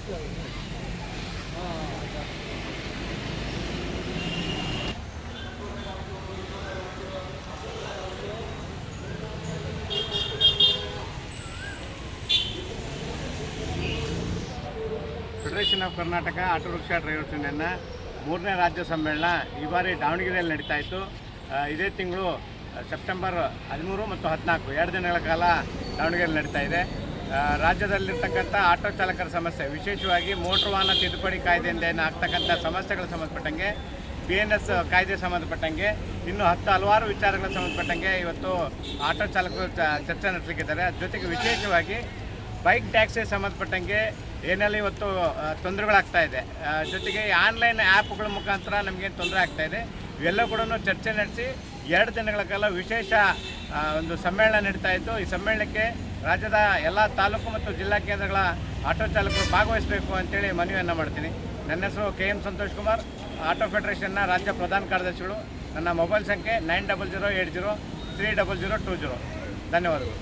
Federation of Karnataka auto rickshaw drivers ಯೂನಿಯನ್ನ 3ನೇ ರಾಜ್ಯ ಸಮ್ಮೇಳನ ಈ ಬಾರಿ ದಾವಣಗೆರೆಯಲ್ಲಿ ನಡೀತಾ ಇತ್ತು. ಇದೇ ತಿಂಗಳು ಸೆಪ್ಟೆಂಬರ್ 13 ಮತ್ತು 14 2 ದಿನಗಳ ಕಾಲ ದಾವಣಗೆರೆಯಲ್ಲಿ ನಡೀತಾ ಇದೆ. ರಾಜ್ಯದಲ್ಲಿರ್ತಕ್ಕಂಥ ಆಟೋ ಚಾಲಕರ ಸಮಸ್ಯೆ, ವಿಶೇಷವಾಗಿ ಮೋಟ್ರ್ ವಾಹನ ತಿದ್ದುಪಡಿ ಕಾಯ್ದೆಯಿಂದ ಆಗ್ತಕ್ಕಂಥ ಸಮಸ್ಯೆಗಳು ಸಂಬಂಧಪಟ್ಟಂಗೆ, BNS ಕಾಯ್ದೆ ಸಂಬಂಧಪಟ್ಟಂಗೆ, ಇನ್ನೂ ಹಲವಾರು ವಿಚಾರಗಳಿಗೆ ಸಂಬಂಧಪಟ್ಟಂಗೆ ಇವತ್ತು ಆಟೋ ಚಾಲಕರು ಚರ್ಚೆ ನಡೆಸಲಿಕ್ಕಿದ್ದಾರೆ. ಜೊತೆಗೆ ವಿಶೇಷವಾಗಿ ಬೈಕ್ ಟ್ಯಾಕ್ಸಿ ಸಂಬಂಧಪಟ್ಟಂಗೆ ಏನೆಲ್ಲ ಇವತ್ತು ತೊಂದರೆಗಳಾಗ್ತಾ ಇದೆ, ಜೊತೆಗೆ ಆನ್ಲೈನ್ ಆ್ಯಪ್ಗಳ ಮುಖಾಂತರ ನಮಗೇನು ತೊಂದರೆ ಆಗ್ತಾಯಿದೆ, ಇವೆಲ್ಲ ಕೂಡ ಚರ್ಚೆ ನಡೆಸಿ 2 ದಿನಗಳ ಕಾಲ ವಿಶೇಷ ಒಂದು ಸಮ್ಮೇಳನ ನಡೀತಾ ಇತ್ತು. ಈ ಸಮ್ಮೇಳನಕ್ಕೆ ರಾಜ್ಯದ ಎಲ್ಲ ತಾಲೂಕು ಮತ್ತು ಜಿಲ್ಲಾ ಕೇಂದ್ರಗಳ ಆಟೋ ಚಾಲಕರು ಭಾಗವಹಿಸಬೇಕು ಅಂತೇಳಿ ಮನವಿಯನ್ನು ಮಾಡ್ತೀನಿ. ನನ್ನ ಹೆಸರು KM ಸಂತೋಷ್ ಕುಮಾರ್, ಆಟೋ ಫೆಡರೇಷನ್ನ ರಾಜ್ಯ ಪ್ರಧಾನ ಕಾರ್ಯದರ್ಶಿಗಳು. ನನ್ನ ಮೊಬೈಲ್ ಸಂಖ್ಯೆ 9008030020. ಧನ್ಯವಾದಗಳು.